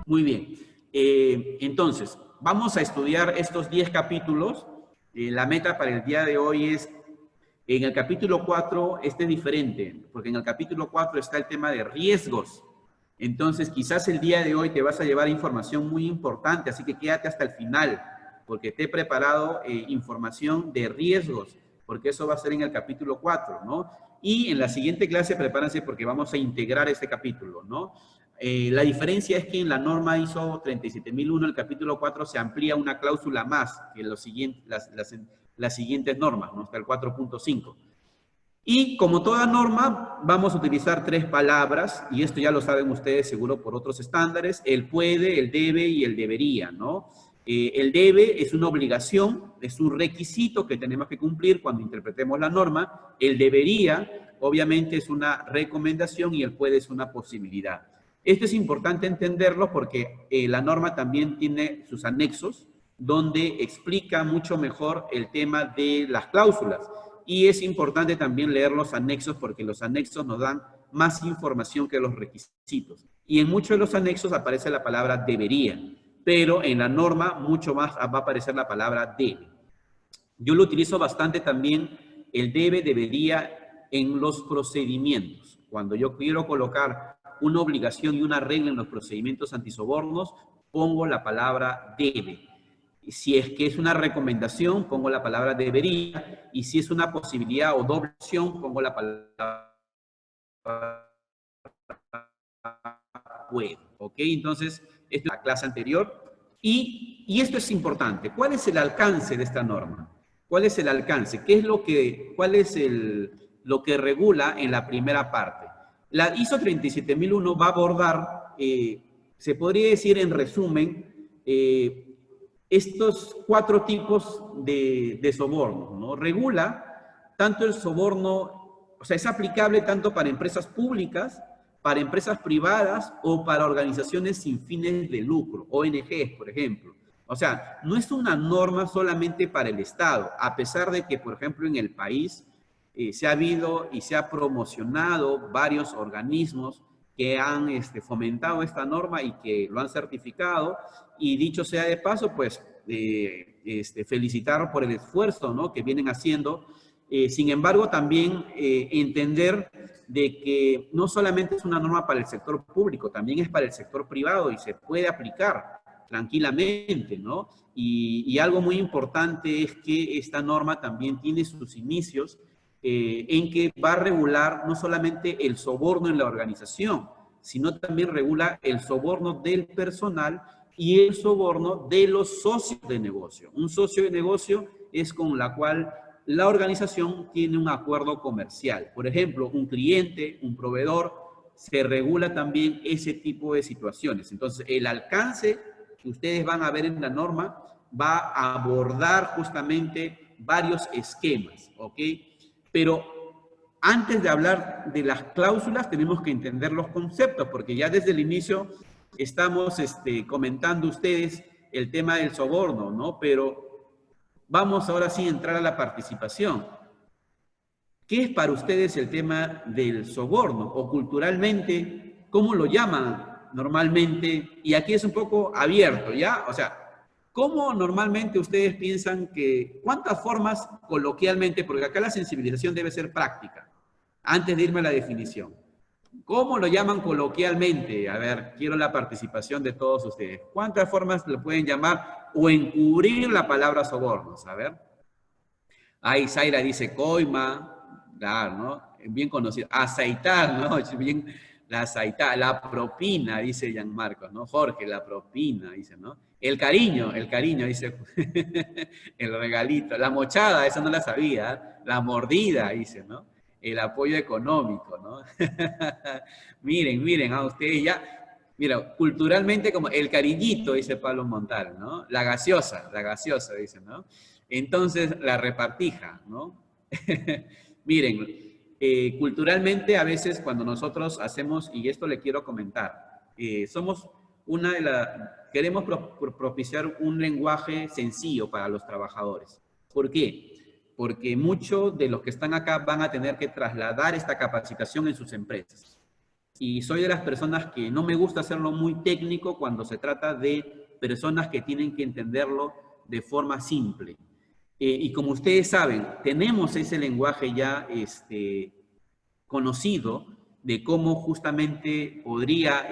Muy bien. Entonces, vamos a estudiar estos 10 capítulos. La meta para el día de hoy es, en el capítulo 4, este es diferente, porque en el capítulo 4 está el tema de riesgos. Entonces, quizás el día de hoy te vas a llevar información muy importante, así que quédate hasta el final, porque te he preparado información de riesgos, porque eso va a ser en el capítulo 4, ¿no? Y en la siguiente clase prepárense porque vamos a integrar este capítulo, ¿no? La diferencia es que en la norma ISO 37001, el capítulo 4, se amplía una cláusula más que los siguientes, las siguientes normas, ¿no? Hasta el 4.5. Y como toda norma, vamos a utilizar 3 palabras, y esto ya lo saben ustedes seguro por otros estándares: el puede, el debe y el debería, ¿no? El debe es una obligación, es un requisito que tenemos que cumplir cuando interpretemos la norma. El debería, obviamente, es una recomendación, y el puede es una posibilidad. Esto es importante entenderlo porque la norma también tiene sus anexos, donde explica mucho mejor el tema de las cláusulas. Y es importante también leer los anexos porque los anexos nos dan más información que los requisitos. Y en muchos de los anexos aparece la palabra debería, pero en la norma mucho más va a aparecer la palabra debe. Yo lo utilizo bastante también, el debe, debería, en los procedimientos. Cuando yo quiero colocar una obligación y una regla en los procedimientos antisobornos, pongo la palabra debe. Si es que es una recomendación, pongo la palabra debería, y si es una posibilidad o doble opción, pongo la palabra puede. ¿Ok? Entonces, esta es la clase anterior. Y esto es importante. ¿Cuál es el alcance de esta norma? ¿Cuál es el alcance? ¿Cuál es lo que regula en la primera parte? La ISO 37001 va a abordar, se podría decir en resumen, estos 4 tipos de soborno, ¿no? Regula tanto el soborno, o sea, es aplicable tanto para empresas públicas, para empresas privadas o para organizaciones sin fines de lucro, ONGs, por ejemplo. O sea, no es una norma solamente para el Estado, a pesar de que, por ejemplo, en el país se ha habido y se ha promocionado varios organismos que han fomentado esta norma y que lo han certificado. Y dicho sea de paso, pues felicitar por el esfuerzo, ¿no?, que vienen haciendo. Sin embargo, también entender de que no solamente es una norma para el sector público, también es para el sector privado y se puede aplicar tranquilamente, ¿no? Y algo muy importante es que esta norma también tiene sus inicios en que va a regular no solamente el soborno en la organización, sino también regula el soborno del personal y el soborno de los socios de negocio. Un socio de negocio es con la cual la organización tiene un acuerdo comercial. Por ejemplo, un cliente, un proveedor, se regula también ese tipo de situaciones. Entonces, el alcance que ustedes van a ver en la norma va a abordar justamente varios esquemas, ¿ok? Pero antes de hablar de las cláusulas, tenemos que entender los conceptos, porque ya desde el inicio estamos comentando ustedes el tema del soborno, ¿no? Pero vamos ahora sí a entrar a la participación. ¿Qué es para ustedes el tema del soborno? O culturalmente, ¿cómo lo llaman normalmente? Y aquí es un poco abierto, ¿ya? O sea, ¿cómo normalmente ustedes piensan que, cuántas formas coloquialmente, porque acá la sensibilización debe ser práctica, antes de irme a la definición? ¿Cómo lo llaman coloquialmente? A ver, quiero la participación de todos ustedes. ¿Cuántas formas lo pueden llamar o encubrir la palabra sobornos? A ver. Ahí Zaira dice coima, claro, ¿no? Bien conocido. Aceitar, ¿no? Bien, la aceitar, la propina, dice Gianmarcos, ¿no? Jorge, la propina, dice, ¿no? El cariño, dice. El regalito. La mochada, esa no la sabía. La mordida, dice, ¿no? El apoyo económico, ¿no? Miren, a ustedes ya, mira, culturalmente como el cariñito, dice Pablo Montal, ¿no? La gaseosa, dice, ¿no? Entonces, la repartija, ¿no? Miren, culturalmente a veces cuando nosotros hacemos, y esto le quiero comentar, somos queremos propiciar un lenguaje sencillo para los trabajadores. ¿Por qué? Porque muchos de los que están acá van a tener que trasladar esta capacitación en sus empresas. y soy de las personas que no me gusta hacerlo muy técnico cuando se trata de personas que tienen que entenderlo de forma simple. Y como ustedes saben, tenemos ese lenguaje ya conocido de cómo justamente podría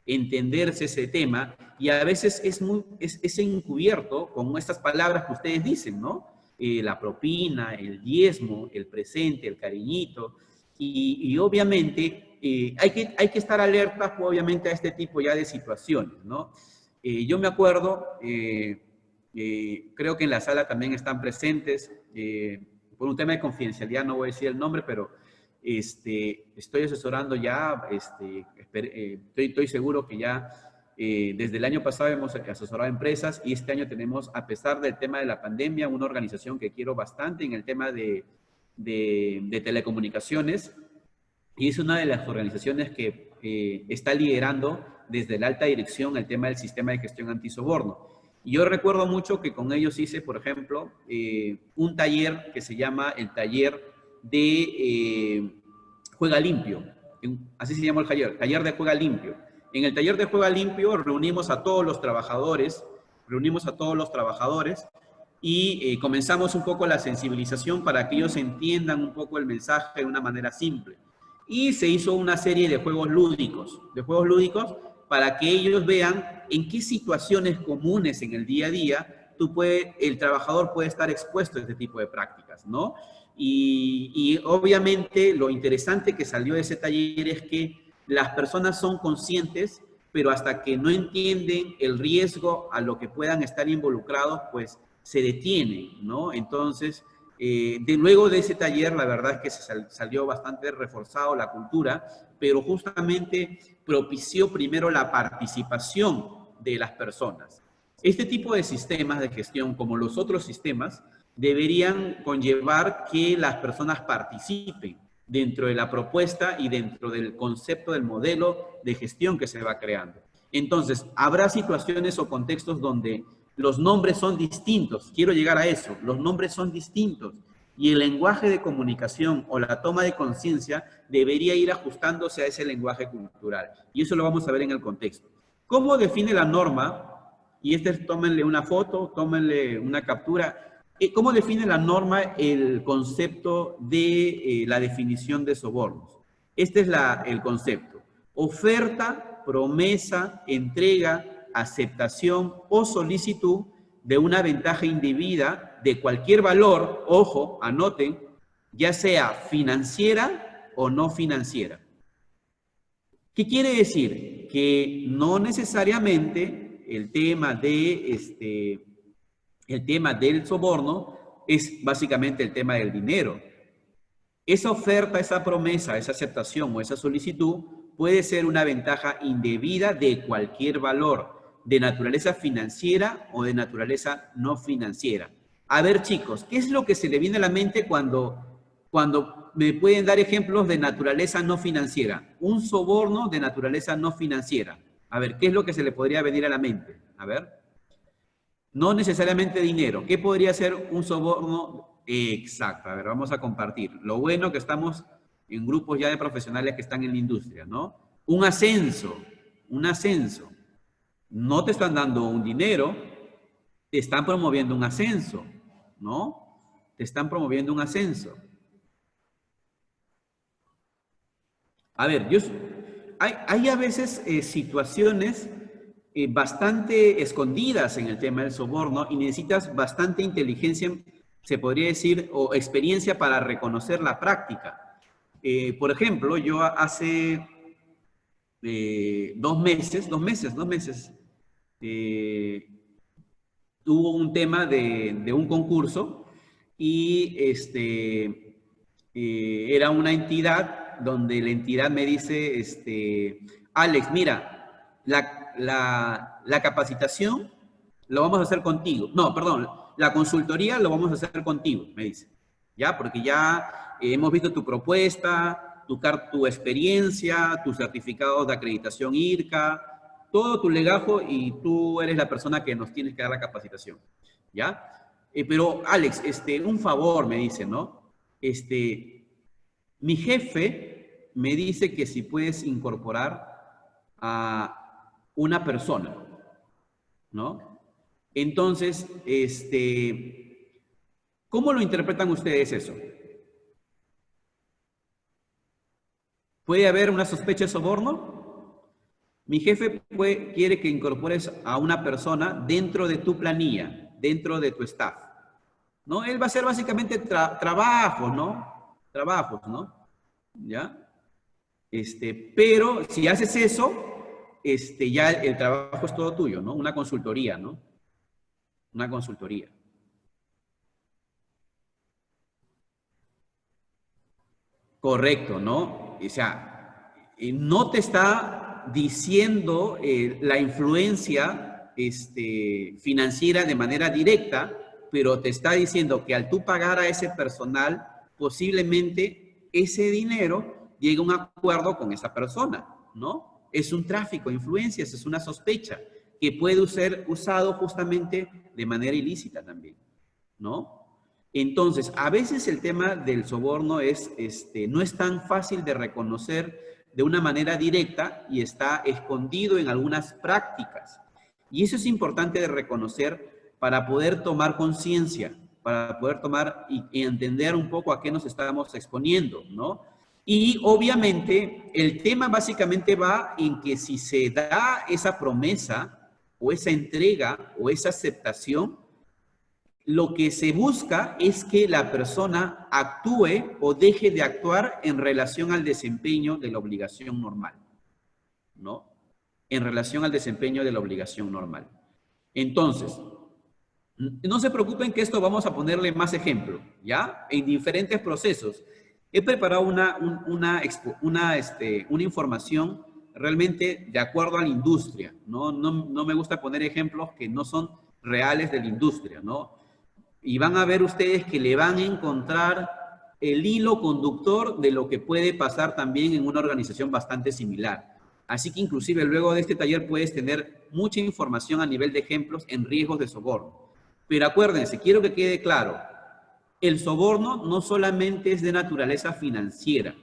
entenderse ese tema, y a veces es encubierto con estas palabras que ustedes dicen, ¿no? La propina, el diezmo, el presente, el cariñito, y obviamente hay que estar alerta, obviamente, a este tipo ya de situaciones, ¿no? Yo me acuerdo, creo que en la sala también están presentes, por un tema de confidencialidad no voy a decir el nombre, pero estoy asesorando ya, estoy seguro que ya desde el año pasado hemos asesorado a empresas, y este año tenemos, a pesar del tema de la pandemia, una organización que quiero bastante en el tema de telecomunicaciones, y es una de las organizaciones que está liderando desde la alta dirección el tema del sistema de gestión antisoborno. Y yo recuerdo mucho que con ellos hice, por ejemplo, un taller que se llama el taller de Juega Limpio. Así se llama el taller de Juega Limpio. En el taller de Juega Limpio reunimos a todos los trabajadores, y comenzamos un poco la sensibilización para que ellos entiendan un poco el mensaje de una manera simple. Y se hizo una serie de juegos lúdicos para que ellos vean en qué situaciones comunes en el día a día el trabajador puede estar expuesto a este tipo de prácticas, ¿no? Y obviamente lo interesante que salió de ese taller es que las personas son conscientes, pero hasta que no entienden el riesgo a lo que puedan estar involucrados, pues se detienen, ¿no? Entonces, luego de ese taller, la verdad es que salió bastante reforzado la cultura, pero justamente propició primero la participación de las personas. Este tipo de sistemas de gestión, como los otros sistemas, deberían conllevar que las personas participen dentro de la propuesta y dentro del concepto del modelo de gestión que se va creando. Entonces, habrá situaciones o contextos donde los nombres son distintos. Quiero llegar a eso. Los nombres son distintos. Y el lenguaje de comunicación o la toma de conciencia debería ir ajustándose a ese lenguaje cultural. Y eso lo vamos a ver en el contexto. ¿Cómo define la norma? Y tómenle una foto, tómenle una captura. ¿Cómo define la norma el concepto de la definición de sobornos? Este es el concepto. Oferta, promesa, entrega, aceptación o solicitud de una ventaja indebida de cualquier valor, ojo, anoten, ya sea financiera o no financiera. ¿Qué quiere decir? Que no necesariamente el tema del soborno es básicamente el tema del dinero. Esa oferta, esa promesa, esa aceptación o esa solicitud puede ser una ventaja indebida de cualquier valor, de naturaleza financiera o de naturaleza no financiera. A ver, chicos, ¿qué es lo que se le viene a la mente cuando me pueden dar ejemplos de naturaleza no financiera? Un soborno de naturaleza no financiera. A ver, ¿qué es lo que se le podría venir a la mente? A ver. No necesariamente dinero. ¿Qué podría ser un soborno? Exacto. A ver, vamos a compartir. Lo bueno que estamos en grupos ya de profesionales que están en la industria, ¿no? Un ascenso. No te están dando un dinero, te están promoviendo un ascenso, ¿no? Te están promoviendo un ascenso. A ver, hay a veces situaciones bastante escondidas en el tema del soborno y necesitas bastante inteligencia, se podría decir, o experiencia para reconocer la práctica. Por ejemplo, yo hace 2 meses, tuvo un tema de un concurso y era una entidad donde la entidad me dice, Alex, mira, la capacitación lo vamos a hacer contigo. No, perdón, la consultoría lo vamos a hacer contigo, me dice. ¿Ya? Porque ya hemos visto tu propuesta, tu experiencia, tus certificados de acreditación IRCA, todo tu legajo, y tú eres la persona que nos tienes que dar la capacitación. ¿Ya? Pero, Alex, un favor, me dice, ¿no? Mi jefe me dice que si puedes incorporar a una persona, ¿no? Entonces, ¿cómo lo interpretan ustedes eso? ¿Puede haber una sospecha de soborno? Mi jefe quiere que incorpores a una persona dentro de tu planilla, dentro de tu staff, ¿no? Él va a hacer básicamente trabajos, ¿no? Trabajos, ¿no? ¿Ya? Pero si haces eso, ya el trabajo es todo tuyo, ¿no? Una consultoría, ¿no? Una consultoría. Correcto, ¿no? O sea, no te está diciendo la influencia financiera de manera directa, pero te está diciendo que al tú pagar a ese personal, posiblemente ese dinero llegue a un acuerdo con esa persona, ¿no? Es un tráfico de influencias, es una sospecha que puede ser usado justamente de manera ilícita también, ¿no? Entonces, a veces el tema del soborno no es tan fácil de reconocer de una manera directa y está escondido en algunas prácticas. Y eso es importante de reconocer para poder tomar conciencia, para poder tomar y entender un poco a qué nos estamos exponiendo, ¿no? Y obviamente el tema básicamente va en que si se da esa promesa o esa entrega o esa aceptación, lo que se busca es que la persona actúe o deje de actuar en relación al desempeño de la obligación normal, ¿no? En relación al desempeño de la obligación normal. Entonces, no se preocupen que esto vamos a ponerle más ejemplo, ¿ya? En diferentes procesos. He preparado una información realmente de acuerdo a la industria, ¿no? No me gusta poner ejemplos que no son reales de la industria, ¿no? Y van a ver ustedes que le van a encontrar el hilo conductor de lo que puede pasar también en una organización bastante similar. Así que inclusive luego de este taller puedes tener mucha información a nivel de ejemplos en riesgos de soborno. Pero acuérdense, quiero que quede claro, el soborno no solamente es de naturaleza financiera.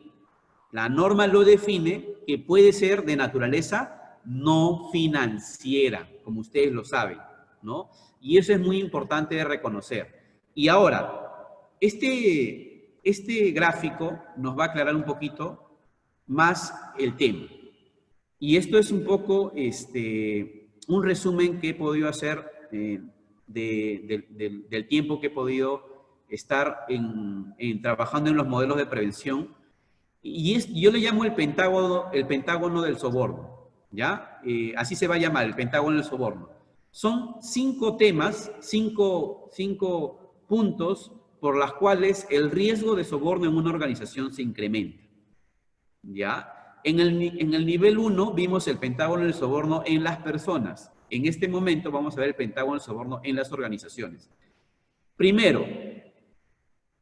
La norma lo define que puede ser de naturaleza no financiera, como ustedes lo saben, ¿no? Y eso es muy importante de reconocer. Y ahora, este gráfico nos va a aclarar un poquito más el tema. Y esto es un poco un resumen que he podido hacer del tiempo que he podido estar trabajando en los modelos de prevención. Y yo le llamo el pentágono del soborno, ¿ya? Así se va a llamar, el pentágono del soborno. Son 5 temas, 5 puntos por las cuales el riesgo de soborno en una organización se incrementa, ¿ya? En el nivel 1 vimos el pentágono del soborno en las personas. En este momento vamos a ver el pentágono del soborno en las organizaciones. Primero,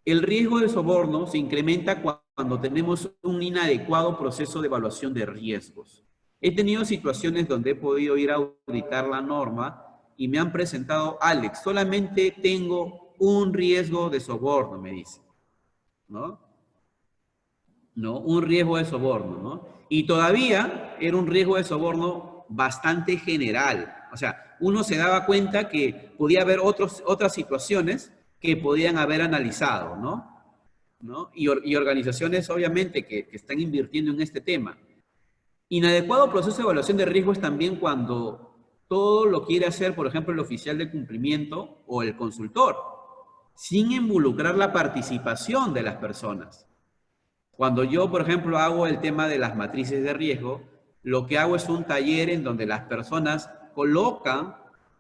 el riesgo de soborno se incrementa cuando tenemos un inadecuado proceso de evaluación de riesgos. He tenido situaciones donde he podido ir a auditar la norma y me han presentado, Alex, solamente tengo un riesgo de soborno, me dice, ¿no? ¿No? Un riesgo de soborno, ¿no? Y todavía era un riesgo de soborno bastante general. O sea, uno se daba cuenta que podía haber otras situaciones que podían haber analizado, ¿no? ¿No? Y organizaciones, obviamente, que están invirtiendo en este tema. Inadecuado proceso de evaluación de riesgo es también cuando todo lo quiere hacer, por ejemplo, el oficial de cumplimiento o el consultor, sin involucrar la participación de las personas. Cuando yo, por ejemplo, hago el tema de las matrices de riesgo, lo que hago es un taller en donde las personas colocan,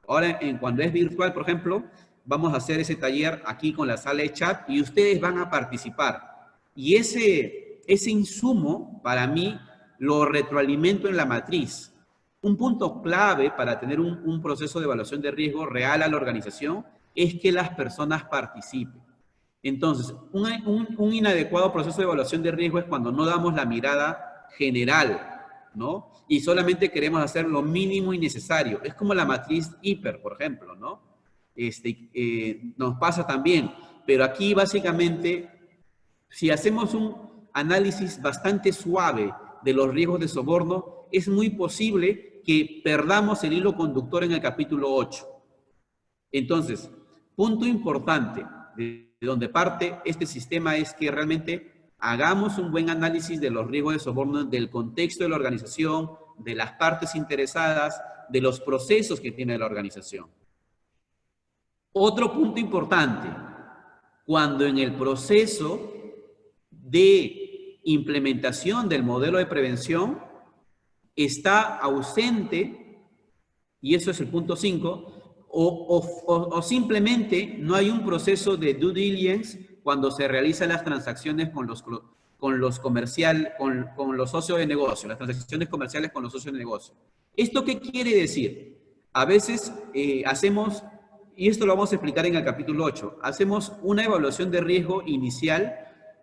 ahora cuando es virtual, por ejemplo, vamos a hacer ese taller aquí con la sala de chat y ustedes van a participar. Y ese insumo, para mí, lo retroalimento en la matriz. Un punto clave para tener un proceso de evaluación de riesgo real a la organización es que las personas participen. Entonces, un inadecuado proceso de evaluación de riesgo es cuando no damos la mirada general, ¿no? Y solamente queremos hacer lo mínimo y necesario. Es como la matriz HIPER, por ejemplo, ¿no? Nos pasa también. Pero aquí, básicamente, si hacemos análisis bastante suave de los riesgos de soborno, es muy posible que perdamos el hilo conductor en el capítulo 8. Entonces, punto importante de donde parte este sistema es que realmente hagamos un buen análisis de los riesgos de soborno, del contexto de la organización, de las partes interesadas, de los procesos que tiene la organización. Otro punto importante, cuando en el proceso de implementación del modelo de prevención está ausente, y eso es el punto 5, o simplemente no hay un proceso de due diligence cuando se realizan las transacciones con los socios de negocio, las transacciones comerciales con los socios de negocio. ¿Esto qué quiere decir? A veces hacemos, y esto lo vamos a explicar en el capítulo 8, hacemos una evaluación de riesgo inicial,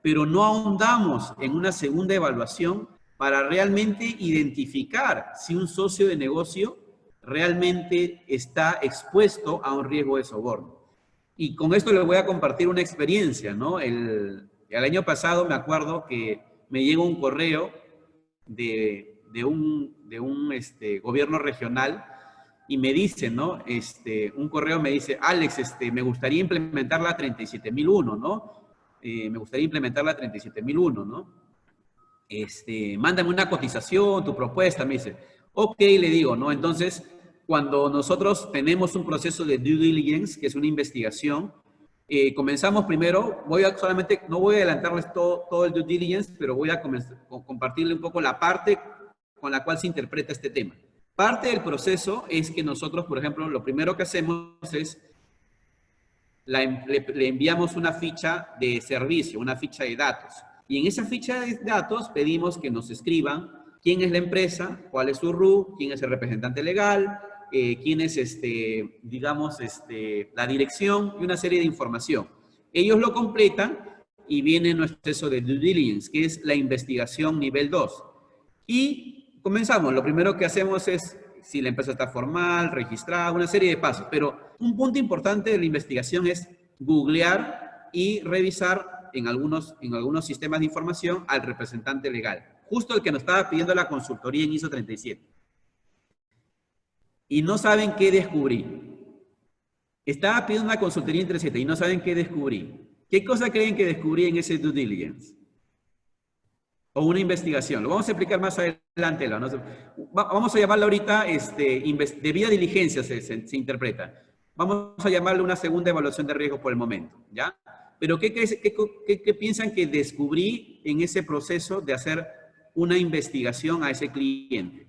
pero no ahondamos en una segunda evaluación para realmente identificar si un socio de negocio realmente está expuesto a un riesgo de soborno. Y con esto les voy a compartir una experiencia, ¿no? El año pasado me acuerdo que me llegó un correo de un gobierno regional y me dice, ¿no? Un correo me dice, Alex, me gustaría implementar la 37001, ¿no? Me gustaría implementar la 37001, ¿no? Mándame una cotización, tu propuesta, me dice. Ok, le digo, ¿no? Entonces, cuando nosotros tenemos un proceso de due diligence, que es una investigación, comenzamos primero, no voy a adelantarles todo el due diligence, pero voy a compartirle un poco la parte con la cual se interpreta este tema. Parte del proceso es que nosotros, por ejemplo, lo primero que hacemos es le enviamos una ficha de servicio, una ficha de datos. Y en esa ficha de datos pedimos que nos escriban quién es la empresa, cuál es su RU, quién es el representante legal, quién es, la dirección y una serie de información. Ellos lo completan y viene nuestro proceso de due diligence, que es la investigación nivel 2. Y comenzamos. Lo primero que hacemos es si la empresa está formal, registrada, una serie de pasos. Pero un punto importante de la investigación es googlear y revisar en algunos sistemas de información al representante legal. Justo el que nos estaba pidiendo la consultoría en ISO 37. Y no saben qué descubrí. Estaba pidiendo una consultoría en 37 y no saben qué descubrí. ¿Qué cosa creen que descubrí en ese due diligence? O una investigación. Lo vamos a explicar más adelante. Vamos a llamarlo ahorita debida diligencia se interpreta. Vamos a llamarlo una segunda evaluación de riesgo por el momento, ¿ya? Pero ¿qué piensan que descubrí en ese proceso de hacer una investigación a ese cliente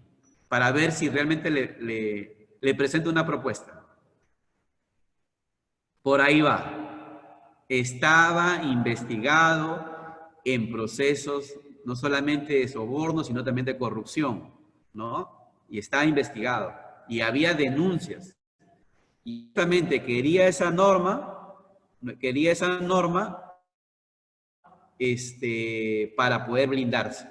para ver si realmente le presento una propuesta? Por ahí va. Estaba investigado en procesos no solamente de soborno, sino también de corrupción, ¿no? Y estaba investigado. Y había denuncias. Y justamente quería esa norma para poder blindarse,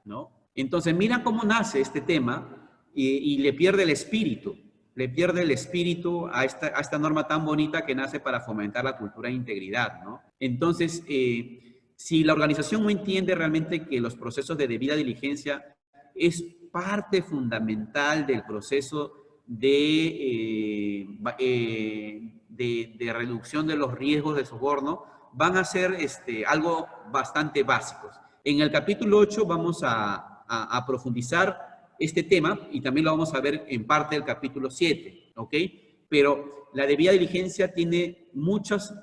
¿no? Entonces, mira cómo nace este tema y le pierde el espíritu. Le pierde el espíritu a esta norma tan bonita que nace para fomentar la cultura de integridad, ¿no? Entonces, si la organización no entiende realmente que los procesos de debida diligencia es parte fundamental del proceso de reducción de los riesgos de soborno, van a ser algo bastante básicos. En el capítulo 8 vamos a profundizar este tema y también lo vamos a ver en parte del capítulo 7, ¿ok? Pero la debida diligencia tiene muchos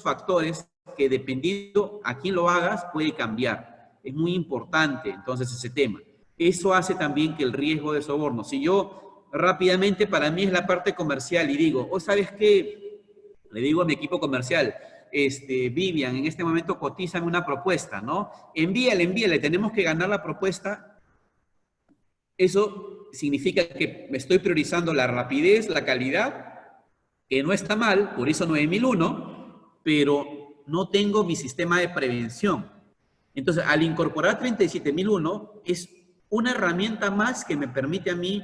factores que dependiendo a quién lo hagas puede cambiar. Es muy importante entonces ese tema. Eso hace también que el riesgo de soborno, si yo rápidamente para mí es la parte comercial y digo, ¿sabes qué? Le digo a mi equipo comercial, Vivian, en este momento cotízame una propuesta, ¿no? Envíale, tenemos que ganar la propuesta. Eso significa que me estoy priorizando la rapidez, la calidad, que no está mal, por ISO 9001, pero no tengo mi sistema de prevención. Entonces, al incorporar 37001, es una herramienta más que me permite a mí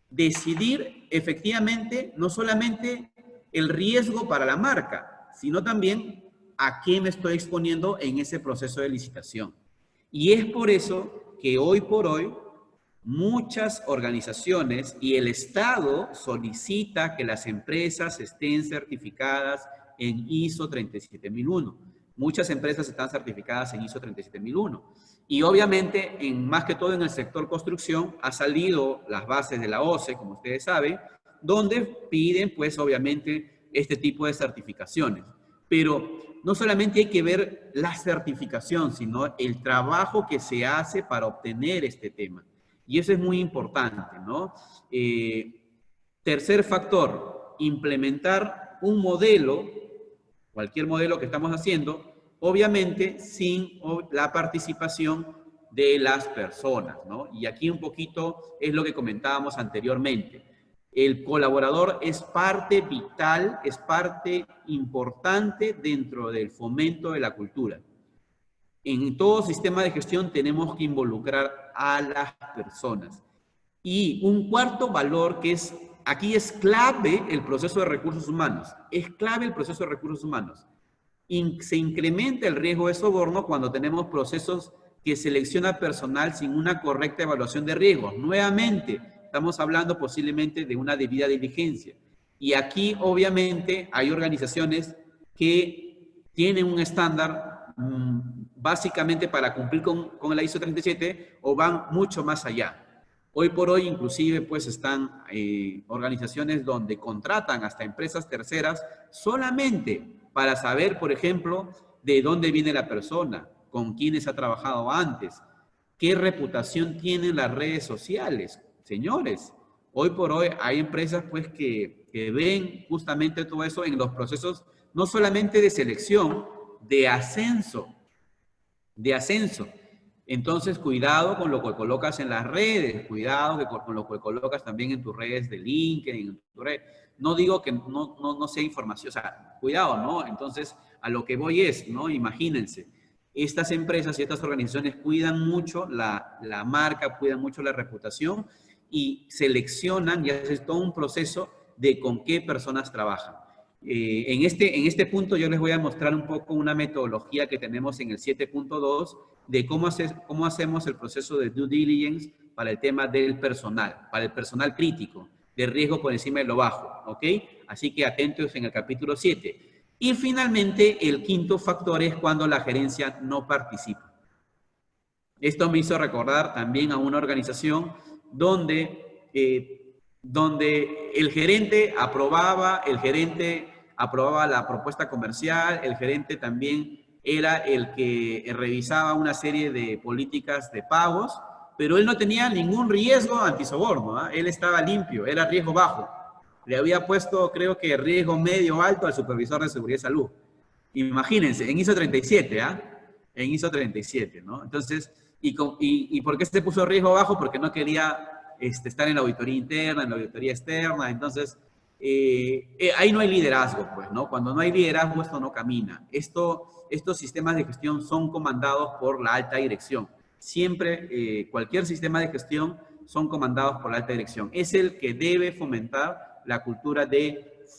decidir efectivamente no solamente el riesgo para la marca, sino también a qué me estoy exponiendo en ese proceso de licitación. Y es por eso que hoy por hoy muchas organizaciones y el Estado solicita que las empresas estén certificadas en ISO 37001. Muchas empresas están certificadas en ISO 37001. Y obviamente, más que todo en el sector construcción, ha salido las bases de la OCE, como ustedes saben, donde piden, pues, obviamente, este tipo de certificaciones. Pero no solamente hay que ver la certificación, sino el trabajo que se hace para obtener este tema. Y eso es muy importante, ¿no? Tercer factor, implementar un modelo, cualquier modelo que estamos haciendo, obviamente sin la participación de las personas, ¿no? Y aquí un poquito es lo que comentábamos anteriormente. El colaborador es parte vital, es parte importante dentro del fomento de la cultura. En todo sistema de gestión tenemos que involucrar a las personas. Y un cuarto valor que es, aquí es clave el proceso de recursos humanos. Es clave el proceso de recursos humanos. Se incrementa el riesgo de soborno cuando tenemos procesos que selecciona personal sin una correcta evaluación de riesgos. Nuevamente, estamos hablando posiblemente de una debida diligencia. Y aquí, obviamente, hay organizaciones que tienen un estándar básicamente para cumplir con la ISO 37 o van mucho más allá. Hoy por hoy, inclusive, pues están organizaciones donde contratan hasta empresas terceras solamente para saber, por ejemplo, de dónde viene la persona, con quiénes ha trabajado antes, qué reputación tienen las redes sociales. Señores, hoy por hoy hay empresas pues que ven justamente todo eso en los procesos, no solamente de selección, de ascenso. Entonces, cuidado con lo que colocas en las redes, cuidado con lo que colocas también en tus redes de LinkedIn, en tu red. No digo que no sea información, o sea, cuidado, ¿no? Entonces, a lo que voy es, ¿no? Imagínense, estas empresas y estas organizaciones cuidan mucho la marca, cuidan mucho la reputación y seleccionan y hacen todo un proceso de con qué personas trabajan. En este punto yo les voy a mostrar un poco una metodología que tenemos en el 7.2 de cómo hacemos el proceso de due diligence para el tema del personal, para el personal crítico, de riesgo por encima de lo bajo, ¿ok? Así que atentos en el capítulo 7. Y finalmente, el quinto factor es cuando la gerencia no participa. Esto me hizo recordar también a una organización donde el gerente aprobaba la propuesta comercial, el gerente también era el que revisaba una serie de políticas de pagos, pero él no tenía ningún riesgo antisoborno, ¿eh? Él estaba limpio, era riesgo bajo. Le había puesto, creo que riesgo medio alto al supervisor de seguridad y salud. Imagínense, en ISO 37, ¿ah? En ISO 37, ¿no? Entonces, ¿y por qué se puso riesgo bajo? Porque no quería estar en la auditoría interna, en la auditoría externa. Entonces, ahí no hay liderazgo, pues, ¿no? Cuando no hay liderazgo, esto no camina. Estos sistemas de gestión son comandados por la alta dirección. Siempre, cualquier sistema de gestión son comandados por la alta dirección. Es el que debe fomentar la cultura de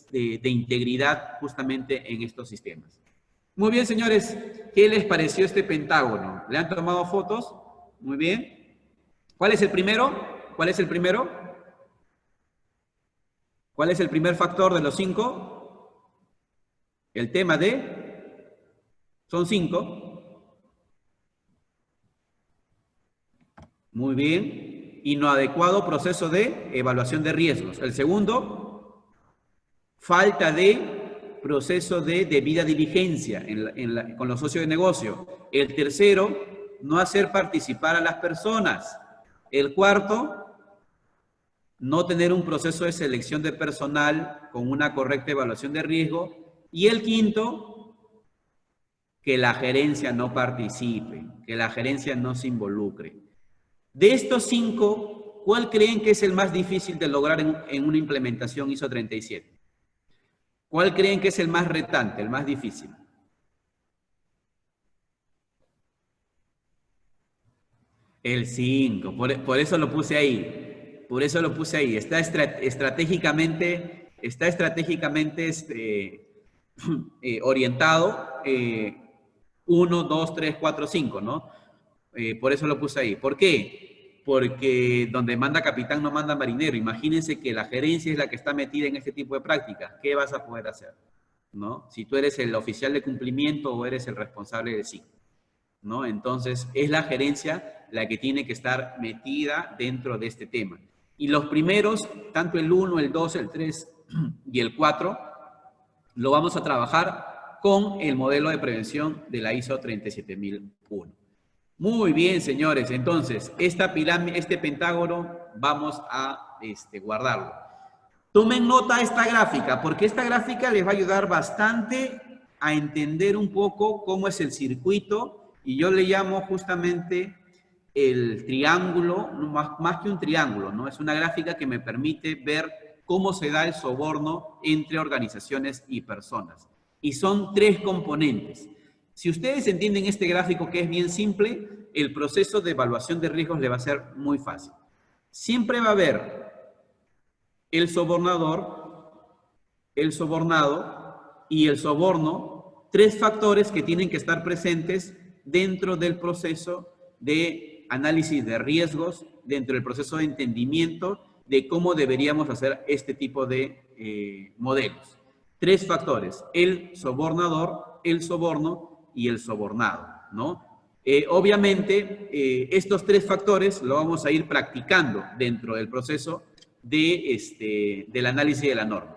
integridad justamente en estos sistemas. Muy bien, señores, ¿qué les pareció este pentágono? ¿Le han tomado fotos? Muy bien. ¿Cuál es el primero? ¿Cuál es el primero? ¿Cuál es el primer factor de los 5? El tema de... Son 5. Muy bien. Inadecuado proceso de evaluación de riesgos. El segundo, falta de proceso de debida diligencia con los socios de negocio. El tercero, no hacer participar a las personas. El cuarto, no tener un proceso de selección de personal con una correcta evaluación de riesgo. Y el quinto, que la gerencia no participe, que la gerencia no se involucre. De estos 5, ¿cuál creen que es el más difícil de lograr en una implementación ISO 37? ¿Cuál creen que es el más retante, el más difícil? El 5, por eso lo puse ahí. Por eso lo puse ahí. Está estratégicamente orientado 1, 2, 3, 4, 5, ¿no? Por eso lo puse ahí. ¿Por qué? Porque donde manda capitán no manda marinero. Imagínense que la gerencia es la que está metida en este tipo de prácticas. ¿Qué vas a poder hacer? ¿No? Si tú eres el oficial de cumplimiento o eres el responsable de sí, ¿no? Entonces, es la gerencia la que tiene que estar metida dentro de este tema. Y los primeros, tanto el 1, el 2, el 3 y el 4, lo vamos a trabajar con el modelo de prevención de la ISO 37001. Muy bien, señores. Entonces, esta pirámide, este pentágono, vamos a guardarlo. Tomen nota de esta gráfica, porque esta gráfica les va a ayudar bastante a entender un poco cómo es el circuito, y yo le llamo justamente el triángulo, más que un triángulo, ¿no? Es una gráfica que me permite ver cómo se da el soborno entre organizaciones y personas. Y son 3 componentes. Si ustedes entienden este gráfico, que es bien simple, el proceso de evaluación de riesgos le va a ser muy fácil. Siempre va a haber el sobornador, el sobornado y el soborno, 3 factores que tienen que estar presentes dentro del proceso de análisis de riesgos, dentro del proceso de entendimiento de cómo deberíamos hacer este tipo de modelos. 3 factores: el sobornador, el soborno y el sobornado, ¿no? Obviamente, estos 3 factores lo vamos a ir practicando dentro del proceso del análisis de la norma.